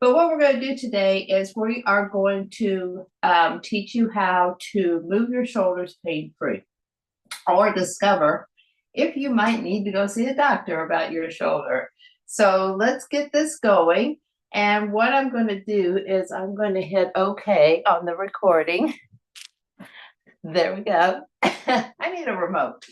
But what we're going to do today is we are going to teach you how to move your shoulders pain-free or discover if you might need to go see a doctor about your shoulder. So let's get this going. And what I'm going to do is I'm going to hit OK on the recording. There we go. I need a remote.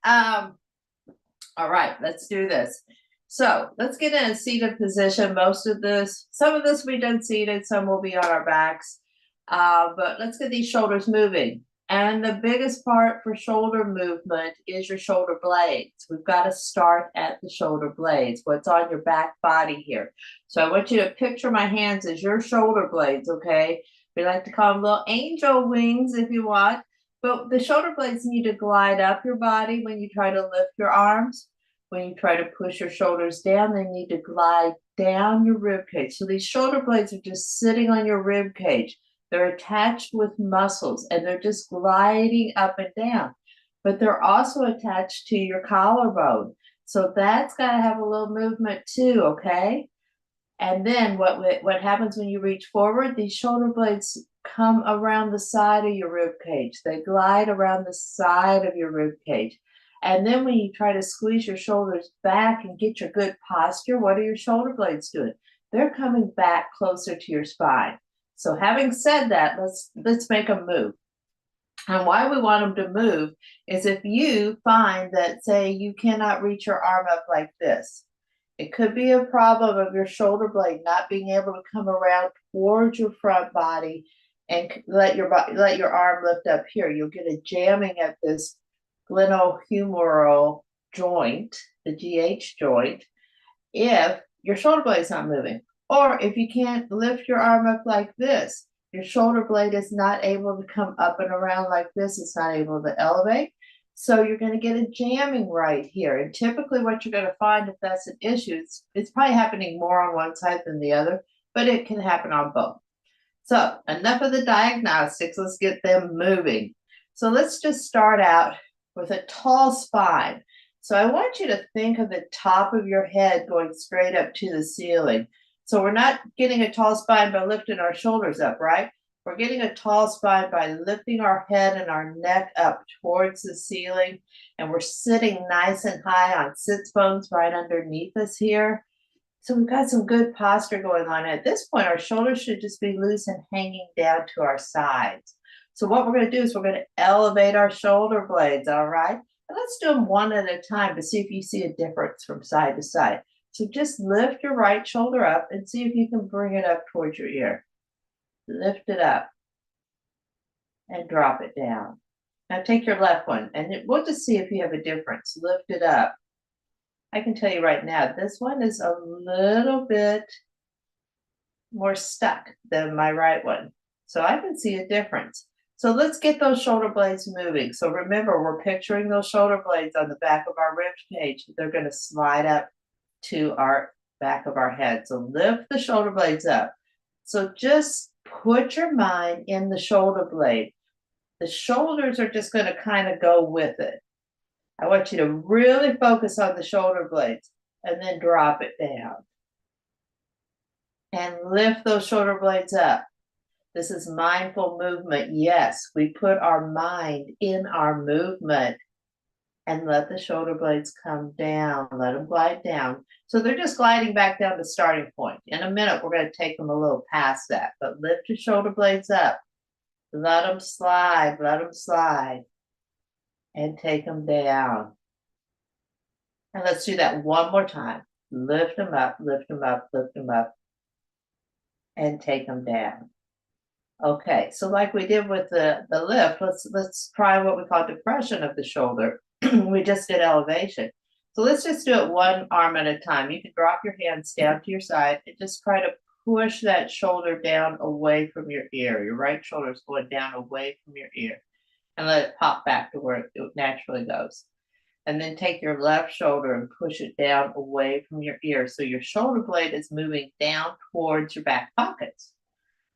All right, let's do this. So let's get in a seated position. Some of this we done seated, some will be on our backs. But let's get these shoulders moving. And the biggest part for shoulder movement is your shoulder blades. We've got to start at the shoulder blades, what's on your back body here. So I want you to picture my hands as your shoulder blades, okay? We like to call them little angel wings if you want. But the shoulder blades need to glide up your body when you try to lift your arms. When you try to push your shoulders down, they need to glide down your rib cage. So these shoulder blades are just sitting on your rib cage. They're attached with muscles and they're just gliding up and down. But they're also attached to your collarbone. So that's got to have a little movement too, okay? And then what happens when you reach forward? These shoulder blades come around the side of your rib cage. They glide around the side of your rib cage. And then when you try to squeeze your shoulders back and get your good posture, what are your shoulder blades doing? They're coming back closer to your spine. So having said that, let's make them move. And why we want them to move is if you find that, say, you cannot reach your arm up like this, it could be a problem of your shoulder blade not being able to come around towards your front body and let your arm lift up here. You'll get a jamming at this glenohumeral joint, the GH joint, if your shoulder blade is not moving. Or if you can't lift your arm up like this, your shoulder blade is not able to come up and around like this. It's not able to elevate. So you're going to get a jamming right here. And typically what you're going to find if that's an issue, it's probably happening more on one side than the other, but it can happen on both. So enough of the diagnostics. Let's get them moving. So let's just start out with a tall spine. So I want you to think of the top of your head going straight up to the ceiling. So we're not getting a tall spine by lifting our shoulders up, right? We're getting a tall spine by lifting our head and our neck up towards the ceiling. And we're sitting nice and high on sits bones right underneath us here. So we've got some good posture going on. At this point, our shoulders should just be loose and hanging down to our sides. So what we're going to do is we're going to elevate our shoulder blades, all right? And let's do them one at a time to see if you see a difference from side to side. So just lift your right shoulder up and see if you can bring it up towards your ear. Lift it up and drop it down. Now take your left one and we'll just see if you have a difference. Lift it up. I can tell you right now, this one is a little bit more stuck than my right one. So I can see a difference. So let's get those shoulder blades moving. So remember, we're picturing those shoulder blades on the back of our rib cage. They're going to slide up to our back of our head. So lift the shoulder blades up. So just put your mind in the shoulder blade. The shoulders are just going to kind of go with it. I want you to really focus on the shoulder blades and then drop it down. And lift those shoulder blades up. This is mindful movement. Yes, we put our mind in our movement and let the shoulder blades come down. Let them glide down. So they're just gliding back down to starting point. In a minute, we're going to take them a little past that, but lift your shoulder blades up. Let them slide, and take them down. And let's do that one more time. Lift them up, lift them up, lift them up, and take them down. Okay, so like we did with the lift, let's try what we call depression of the shoulder. We just did elevation. So let's just do it one arm at a time. You can drop your hands down to your side and just try to push that shoulder down away from your ear. Your right shoulder is going down away from your ear. And let it pop back to where it naturally goes. And then take your left shoulder and push it down away from your ear. So your shoulder blade is moving down towards your back pockets.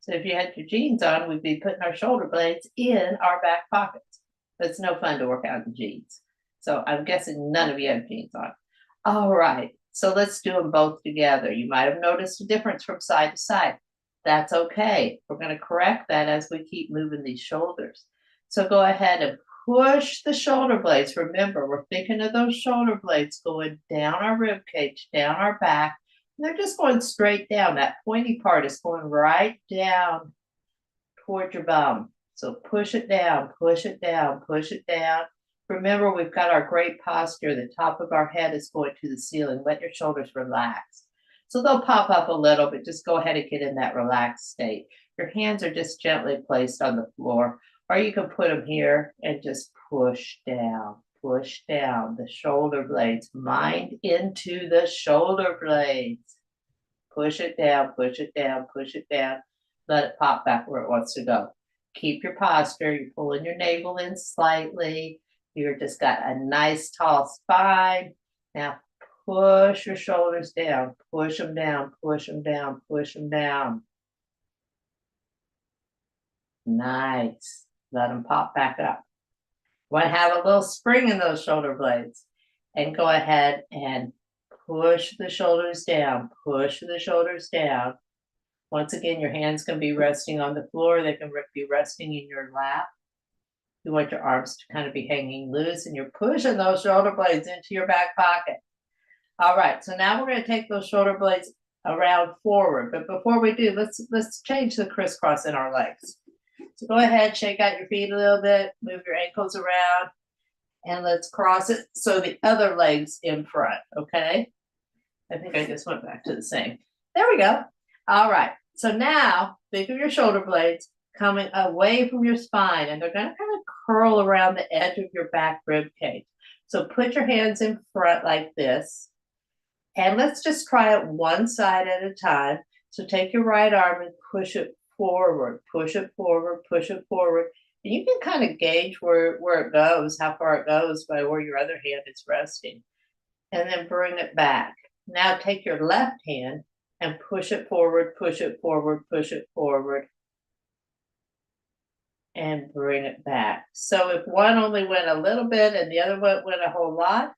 So if you had your jeans on, we'd be putting our shoulder blades in our back pockets. But it's no fun to work out in jeans. So I'm guessing none of you have jeans on. All right. So let's do them both together. You might have noticed a difference from side to side. That's okay. We're going to correct that as we keep moving these shoulders. So go ahead and push the shoulder blades. Remember, we're thinking of those shoulder blades going down our rib cage, down our back. And they're just going straight down. That pointy part is going right down toward your bum. So push it down, push it down, push it down. Remember, we've got our great posture. The top of our head is going to the ceiling. Let your shoulders relax. So they'll pop up a little, but just go ahead and get in that relaxed state. Your hands are just gently placed on the floor, or you can put them here and just push down the shoulder blades. Mind into the shoulder blades. Push it down, push it down, push it down. Let it pop back where it wants to go. Keep your posture. You're pulling your navel in slightly. You've just got a nice tall spine. Now push your shoulders down. Push them down, push them down, push them down. Nice. Let them pop back up. Want to have a little spring in those shoulder blades. And go ahead and push the shoulders down. Push the shoulders down. Once again, your hands can be resting on the floor. They can be resting in your lap. You want your arms to kind of be hanging loose, and you're pushing those shoulder blades into your back pocket. All right, so now we're going to take those shoulder blades around forward. But before we do, let's change the crisscross in our legs. So go ahead, shake out your feet a little bit, move your ankles around, and let's cross it so the other leg's in front, okay? I think I just went back to the same. There we go. All right, so now think of your shoulder blades coming away from your spine, and they're going to kind of curl around the edge of your back rib cage. So put your hands in front like this, and let's just try it one side at a time. So take your right arm and push it forward, push it forward, push it forward. And you can kind of gauge where it goes, how far it goes by where your other hand is resting. And then bring it back. Now take your left hand and push it forward, push it forward, push it forward. And bring it back. So if one only went a little bit and the other one went a whole lot,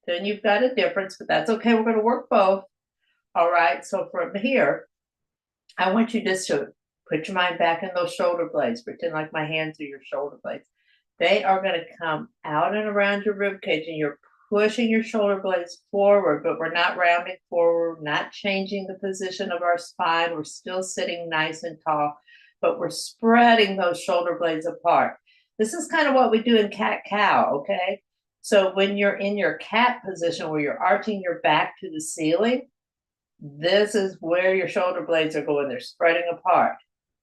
then you've got a difference, but that's okay. We're going to work both. All right, so from here, I want you just to put your mind back in those shoulder blades. Pretend like my hands are your shoulder blades. They are going to come out and around your rib cage, and you're pushing your shoulder blades forward, but we're not rounding forward, not changing the position of our spine. We're still sitting nice and tall, but we're spreading those shoulder blades apart. This is kind of what we do in cat-cow, okay? So when you're in your cat position where you're arching your back to the ceiling, this is where your shoulder blades are going. They're spreading apart.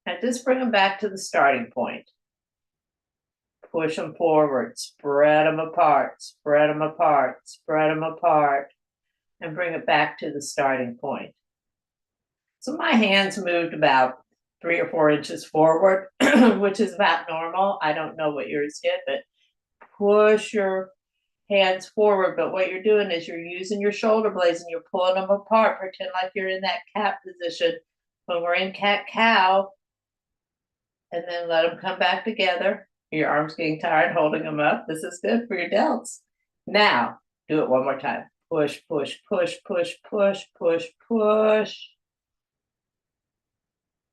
And just bring them back to the starting point. Push them forward, spread them apart, spread them apart, spread them apart, and bring it back to the starting point. So my hands moved about 3 or 4 inches forward, which is about normal. I don't know what yours did, but push your hands forward. But what you're doing is you're using your shoulder blades and you're pulling them apart. Pretend like you're in that cat position. When we're in cat-cow, and then let them come back together. Your arms getting tired holding them up. This is good for your delts. Now, do it one more time. Push, push, push, push, push, push, push.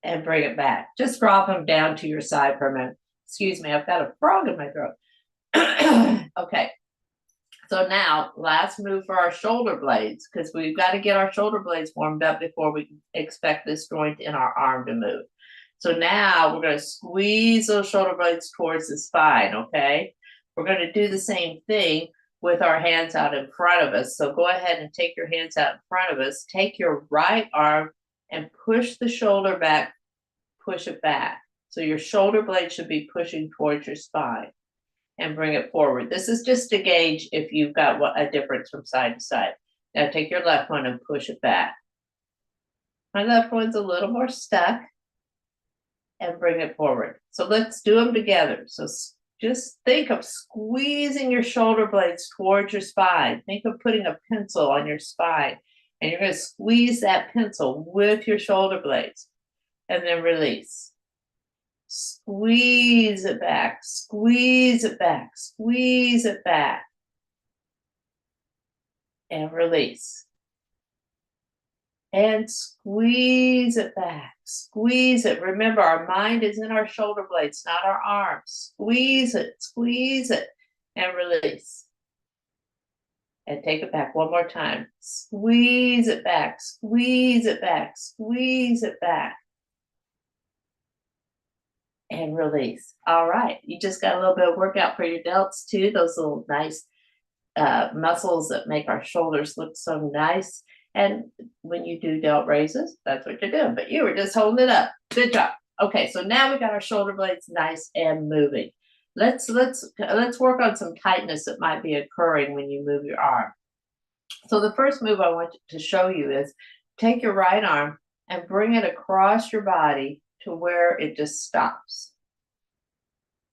And bring it back. Just drop them down to your side for a minute. Excuse me, I've got a frog in my throat. Okay. So now, last move for our shoulder blades, because we've got to get our shoulder blades warmed up before we can expect this joint in our arm to move. So now we're going to squeeze those shoulder blades towards the spine, okay? We're going to do the same thing with our hands out in front of us. So go ahead and take your hands out in front of us. Take your right arm and push the shoulder back, push it back. So your shoulder blade should be pushing towards your spine, and bring it forward. This is just to gauge if you've got a difference from side to side. Now take your left one and push it back. My left one's a little more stuck, and bring it forward. So let's do them together. So just think of squeezing your shoulder blades towards your spine. Think of putting a pencil on your spine, and you're going to squeeze that pencil with your shoulder blades, and then release. Squeeze it back, squeeze it back, squeeze it back, and release. and squeeze it back. Squeeze it. Remember, our mind is in our shoulder blades, not our arms. Squeeze it, and release. And take it back one more time. Squeeze it back, squeeze it back, squeeze it back. And release. All right, you just got a little bit of workout for your delts too, those little nice muscles that make our shoulders look so nice. And when you do delt raises, that's what you're doing, but you were just holding it up. Good job. Okay, so now we got our shoulder blades nice and moving. Let's work on some tightness that might be occurring when you move your arm. So the first move I want to show you is take your right arm and bring it across your body to where it just stops.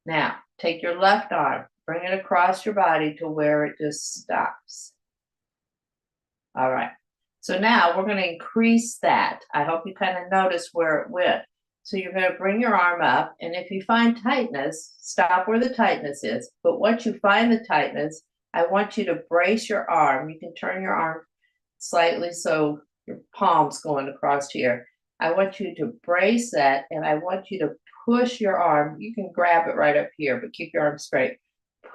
Now, take your left arm, bring it across your body to where it just stops. All right. So now we're going to increase that. I hope you kind of notice where it went. So you're going to bring your arm up, and if you find tightness, stop where the tightness is. But once you find the tightness, I want you to brace your arm. You can turn your arm slightly so your palm's going across here. I want you to brace that, and I want you to push your arm. You can grab it right up here, but keep your arm straight.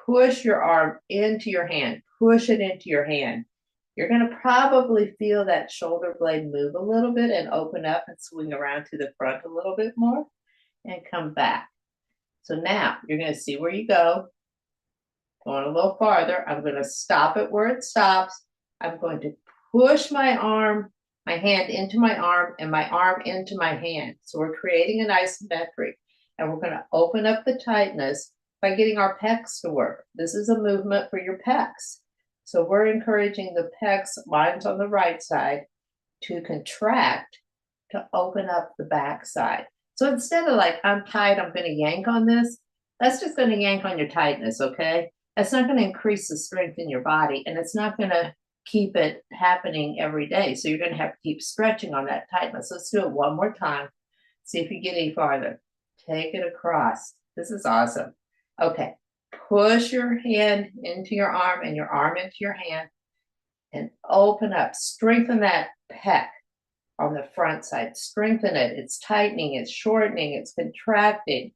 Push your arm into your hand. Push it into your hand. You're going to probably feel that shoulder blade move a little bit and open up and swing around to the front a little bit more and come back. So now you're going to see where you go. Going a little farther. I'm going to stop it where it stops. I'm going to push my arm, my hand into my arm, and my arm into my hand. So we're creating an isometric, and we're going to open up the tightness by getting our pecs to work. This is a movement for your pecs. So we're encouraging the pecs, lines on the right side, to contract to open up the back side. So instead of like, I'm tight, I'm going to yank on this, that's just going to yank on your tightness, okay? That's not going to increase the strength in your body, and it's not going to keep it happening every day. So you're going to have to keep stretching on that tightness. Let's do it one more time. See if you get any farther. Take it across. This is awesome. Okay. Push your hand into your arm and your arm into your hand and open up. Strengthen that pec on the front side. Strengthen it. It's tightening, it's shortening, it's contracting,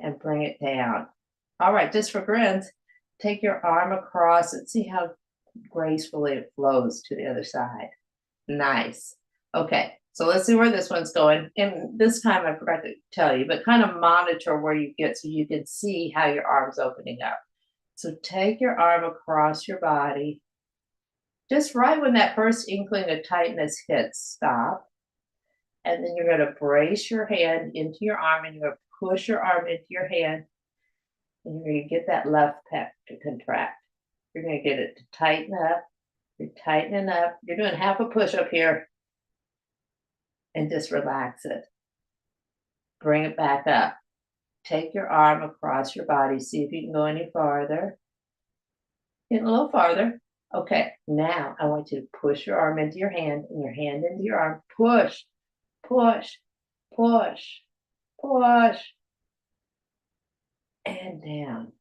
and bring it down. All right, just for grins, take your arm across and see how gracefully it flows to the other side. Nice. Okay, so let's see where this one's going. And this time I forgot to tell you, but kind of monitor where you get so you can see how your arm's opening up. So take your arm across your body. Just right when that first inkling of tightness hits, stop. And then you're going to brace your hand into your arm, and you're going to push your arm into your hand. And you're going to get that left pec to contract. You're going to get it to tighten up. You're tightening up. You're doing half a push up here. And just relax it. Bring it back up. Take your arm across your body. See if you can go any farther. Get a little farther. Okay, now I want you to push your arm into your hand and your hand into your arm. Push, push, push, push, and down.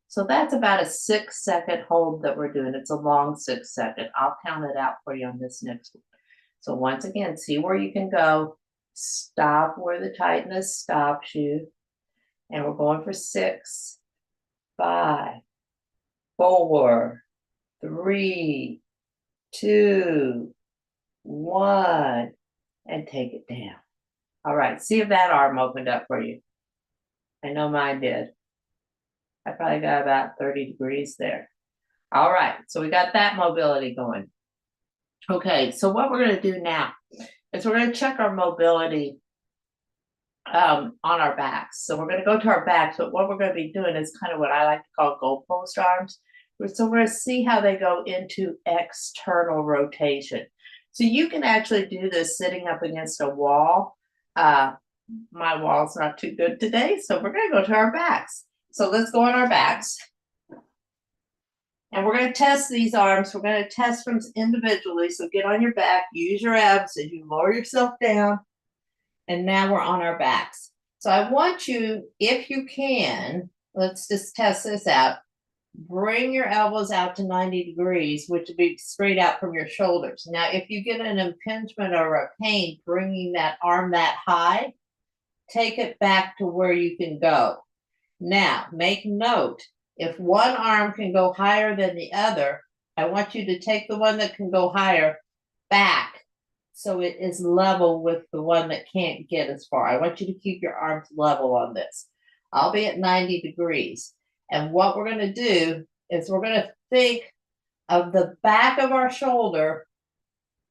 So that's about a 6-second hold that we're doing. It's a long 6 second. I'll count it out for you on this next one. So once again, see where you can go. Stop where the tightness stops you. And we're going for 6, 5, 4, 3, 2, 1, and take it down. All right, see if that arm opened up for you. I know mine did. I probably got about 30 degrees there. All right, so we got that mobility going. Okay, so what we're going to do now is we're going to check our mobility on our backs. So we're going to go to our backs, but what we're going to be doing is kind of what I like to call goalpost arms. So we're going to see how they go into external rotation. So you can actually do this sitting up against a wall. My wall's not too good today, so we're going to go to our backs. So let's go on our backs. And we're going to test these arms. We're going to test them individually. So get on your back, use your abs as you lower yourself down. And now we're on our backs. So I want you, if you can, let's just test this out. Bring your elbows out to 90 degrees, which would be straight out from your shoulders. Now, if you get an impingement or a pain bringing that arm that high, take it back to where you can go. Now, make note, if one arm can go higher than the other, I want you to take the one that can go higher back so it is level with the one that can't get as far. I want you to keep your arms level on this. I'll be at 90 degrees. And what we're going to do is we're going to think of the back of our shoulder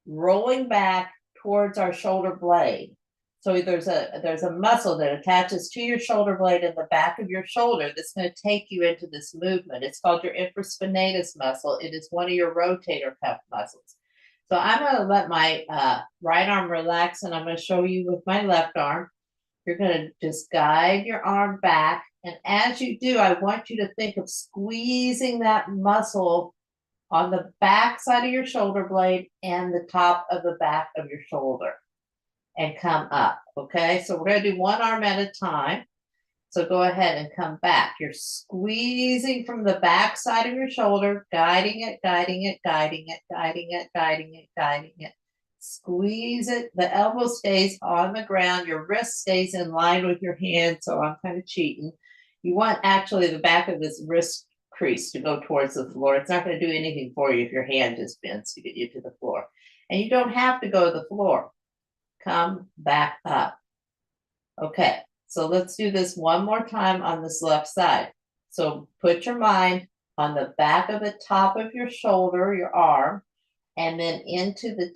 rolling back towards our shoulder blade. So there's a muscle that attaches to your shoulder blade in the back of your shoulder that's going to take you into this movement. It's called your infraspinatus muscle. It is one of your rotator cuff muscles. So I'm going to let my right arm relax, and I'm going to show you with my left arm. You're going to just guide your arm back. And as you do, I want you to think of squeezing that muscle on the back side of your shoulder blade and the top of the back of your shoulder and come up. Okay, so we're going to do one arm at a time. So go ahead and come back. You're squeezing from the back side of your shoulder, guiding it, guiding it, guiding it, guiding it, guiding it, guiding it. Squeeze it. The elbow stays on the ground. Your wrist stays in line with your hand. So I'm kind of cheating. You want actually the back of this wrist crease to go towards the floor. It's not going to do anything for you if your hand just bends to get you to the floor. And you don't have to go to the floor. Come back up. Okay, so let's do this one more time on this left side. So put your mind on the back of the top of your shoulder, your arm, and then into the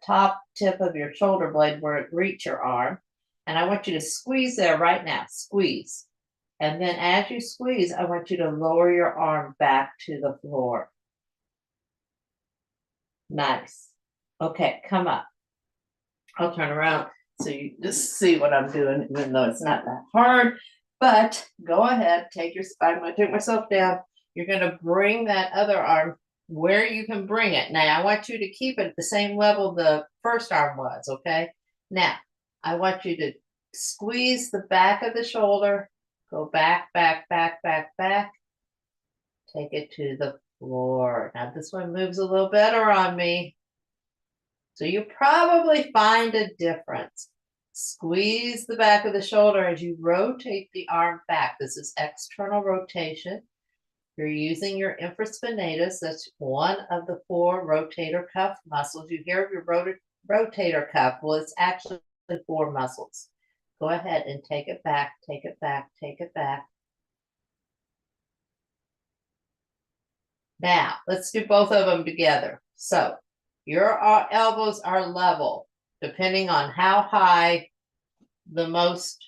top tip of your shoulder blade where it reaches your arm. And I want you to squeeze there right now. Squeeze. And then as you squeeze, I want you to lower your arm back to the floor. Nice. Okay, come up. I'll turn around so you just see what I'm doing, even though it's not that hard. But go ahead, I'm going to take myself down. You're going to bring that other arm where you can bring it. Now, I want you to keep it at the same level the first arm was, okay? Now, I want you to squeeze the back of the shoulder. Go back, back, back, back, back. Take it to the floor. Now this one moves a little better on me. So you probably find a difference. Squeeze the back of the shoulder as you rotate the arm back. This is external rotation. You're using your infraspinatus. That's one of the 4 rotator cuff muscles. You hear of your rotator cuff. Well, it's actually 4 muscles. Go ahead and take it back, take it back, take it back. Now, let's do both of them together. So, your elbows are level, depending on how high the most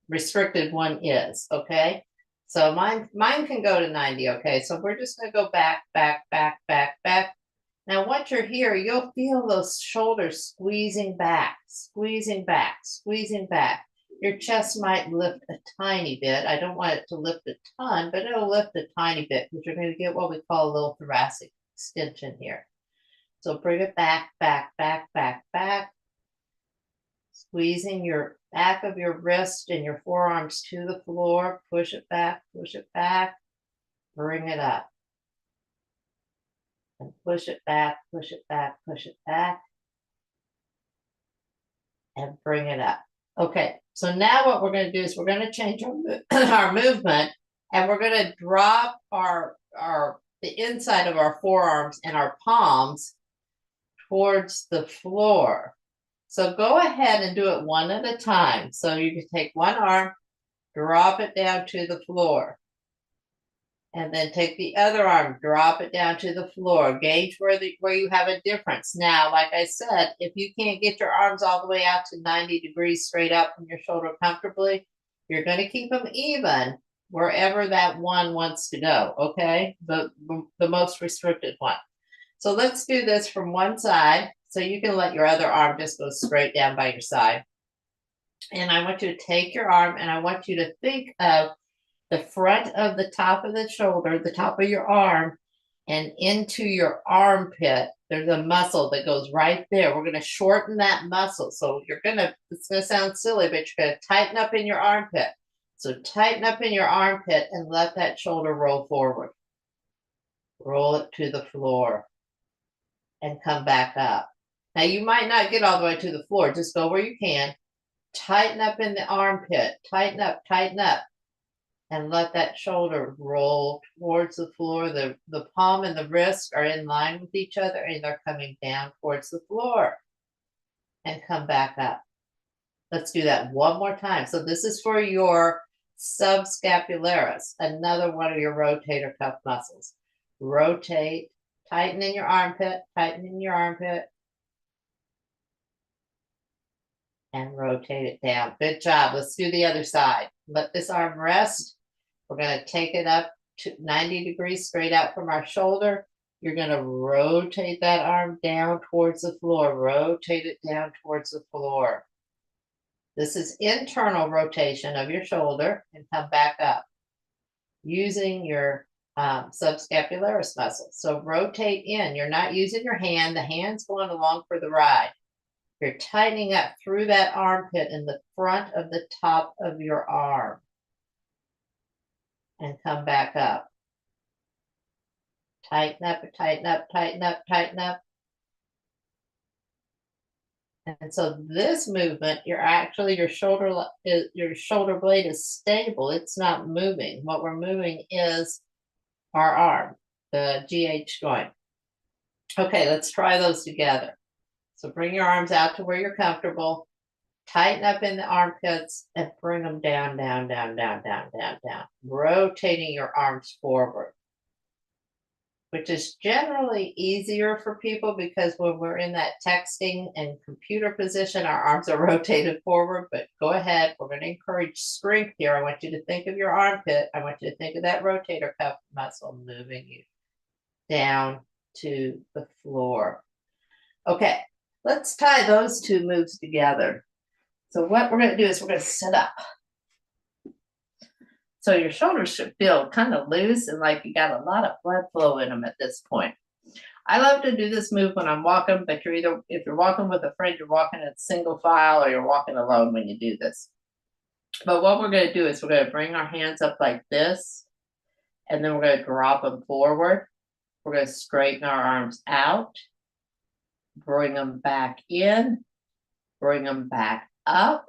restricted one is, okay? So mine can go to 90, okay? So we're just going to go back, back, back, back, back. Now, once you're here, you'll feel those shoulders squeezing back, squeezing back, squeezing back. Your chest might lift a tiny bit. I don't want it to lift a ton, but it'll lift a tiny bit because you're going to get what we call a little thoracic extension here. So bring it back, back, back, back, back. Squeezing your back of your wrist and your forearms to the floor. Push it back, bring it up. And push it back, push it back, push it back. And bring it up. Okay, so now what we're going to do is we're going to change our movement, and we're going to drop the inside of our forearms and our palms towards the floor. So go ahead and do it one at a time. So you can take one arm, drop it down to the floor. And then take the other arm, drop it down to the floor. Gauge where you have a difference. Now, like I said, if you can't get your arms all the way out to 90 degrees straight up from your shoulder comfortably, you're going to keep them even wherever that one wants to go, okay? The most restricted one. So let's do this from one side. So you can let your other arm just go straight down by your side. And I want you to take your arm, and I want you to think of the front of the top of the shoulder, the top of your arm, and into your armpit. There's a muscle that goes right there. We're going to shorten that muscle. So it's going to sound silly, but you're going to tighten up in your armpit. So tighten up in your armpit and let that shoulder roll forward. Roll it to the floor and come back up. Now you might not get all the way to the floor. Just go where you can. Tighten up in the armpit. Tighten up, and let that shoulder roll towards the floor. The palm and the wrist are in line with each other and they're coming down towards the floor. And come back up. Let's do that one more time. So this is for your subscapularis, another one of your rotator cuff muscles. Rotate, tighten in your armpit, tighten in your armpit. And rotate it down. Good job. Let's do the other side. Let this arm rest. We're going to take it up to 90 degrees straight out from our shoulder. You're going to rotate that arm down towards the floor. Rotate it down towards the floor. This is internal rotation of your shoulder and come back up using your subscapularis muscle. So rotate in. You're not using your hand. The hand's going along for the ride. You're tightening up through that armpit in the front of the top of your arm. And come back up. Tighten up, tighten up, tighten up, tighten up. And so this movement, your shoulder blade is stable. It's not moving. What we're moving is our arm, the GH joint. Okay, let's try those together. So bring your arms out to where you're comfortable. Tighten up in the armpits and bring them down, down, down, down, down, down, down. Rotating your arms forward, which is generally easier for people because when we're in that texting and computer position, our arms are rotated forward, but go ahead. We're going to encourage strength here. I want you to think of your armpit. I want you to think of that rotator cuff muscle moving you down to the floor. Okay, let's tie those two moves together. So what we're going to do is we're going to sit up. So your shoulders should feel kind of loose and like you got a lot of blood flow in them at this point. I love to do this move when I'm walking, but if you're walking with a friend, you're walking in single file or you're walking alone when you do this. But what we're going to do is we're going to bring our hands up like this, and then we're going to drop them forward. We're going to straighten our arms out, bring them back in, bring them back up,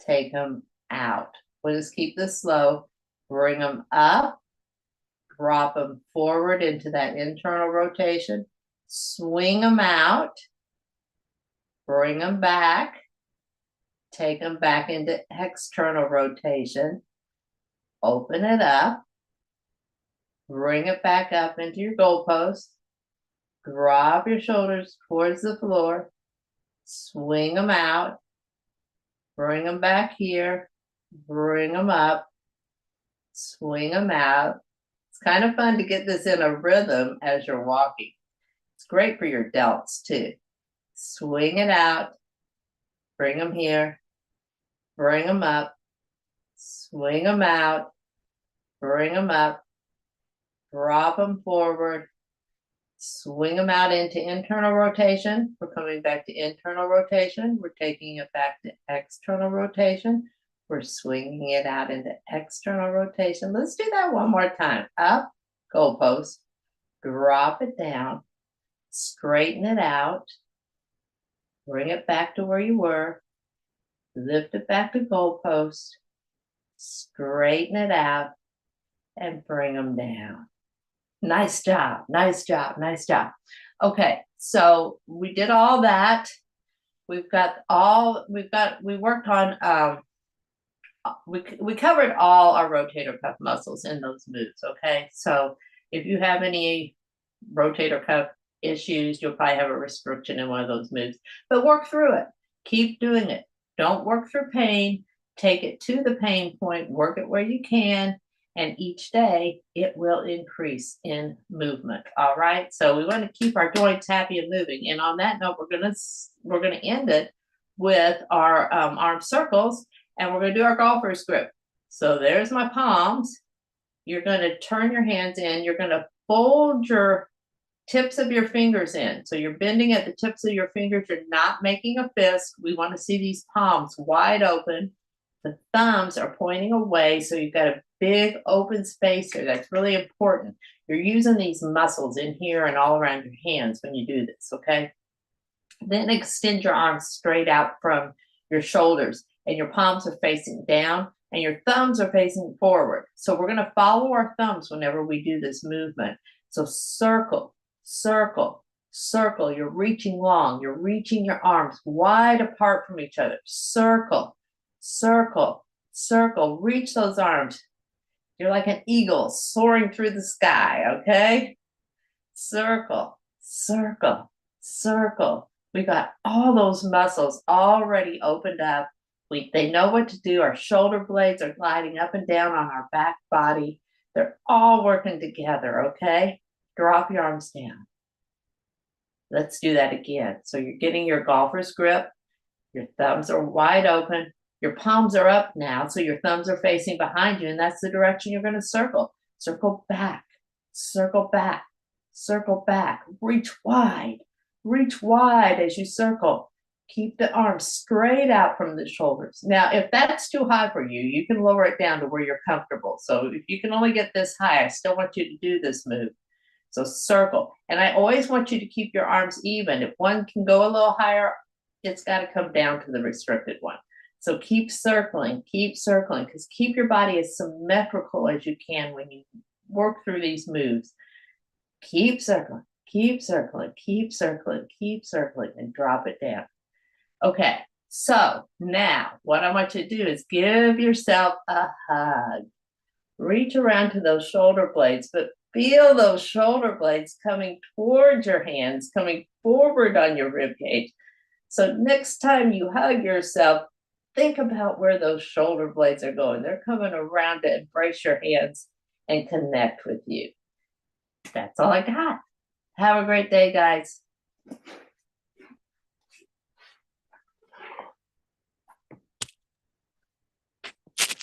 take them out. We'll just keep this slow. Bring them up, drop them forward into that internal rotation, swing them out, bring them back, take them back into external rotation, open it up, bring it back up into your goalpost, drop your shoulders towards the floor, swing them out, bring them back here, bring them up, swing them out. It's kind of fun to get this in a rhythm as you're walking. It's great for your delts too. Swing it out, bring them here, bring them up, swing them out, bring them up, drop them forward, swing them out into internal rotation. We're coming back to internal rotation. We're taking it back to external rotation. We're swinging it out into external rotation. Let's do that one more time. Up, goalpost, drop it down, straighten it out, bring it back to where you were, lift it back to goalpost, straighten it out, and bring them down. Nice job, nice job, nice job. Okay, so we did all that. We worked on, we covered all our rotator cuff muscles in those moves, okay? So if you have any rotator cuff issues, you'll probably have a restriction in one of those moves, but work through it. Keep doing it. Don't work through pain. Take it to the pain point, work it where you can, and each day it will increase in movement. All right. So we want to keep our joints happy and moving. And on that note, we're gonna end it with our arm circles, and we're gonna do our golfer's grip. So there's my palms. You're gonna turn your hands in. You're gonna fold your tips of your fingers in. So you're bending at the tips of your fingers. You're not making a fist. We want to see these palms wide open. The thumbs are pointing away, so you've got a big open space here. That's really important. You're using these muscles in here and all around your hands when you do this, okay? Then extend your arms straight out from your shoulders, and your palms are facing down and your thumbs are facing forward. So we're going to follow our thumbs whenever we do this movement. So circle, circle, circle. You're reaching long. You're reaching your arms wide apart from each other. Circle, circle, circle. Reach those arms. You're like an eagle soaring through the sky, okay? Circle, circle, circle. We got all those muscles already opened up. They know what to do. Our shoulder blades are gliding up and down on our back body. They're all working together, okay? Drop your arms down. Let's do that again. So you're getting your golfer's grip. Your thumbs are wide open. Your palms are up now, so your thumbs are facing behind you, and that's the direction you're going to circle. Circle back, circle back, circle back. Reach wide as you circle. Keep the arms straight out from the shoulders. Now, if that's too high for you, you can lower it down to where you're comfortable. So if you can only get this high, I still want you to do this move. So circle. And I always want you to keep your arms even. If one can go a little higher, it's got to come down to the restricted one. So keep circling, because keep your body as symmetrical as you can when you work through these moves. Keep circling, keep circling, keep circling, keep circling, and drop it down. Okay, so now what I want you to do is give yourself a hug. Reach around to those shoulder blades, but feel those shoulder blades coming towards your hands, coming forward on your rib cage. So next time you hug yourself, think about where those shoulder blades are going. They're coming around to embrace your hands and connect with you. That's all I got. Have a great day, guys.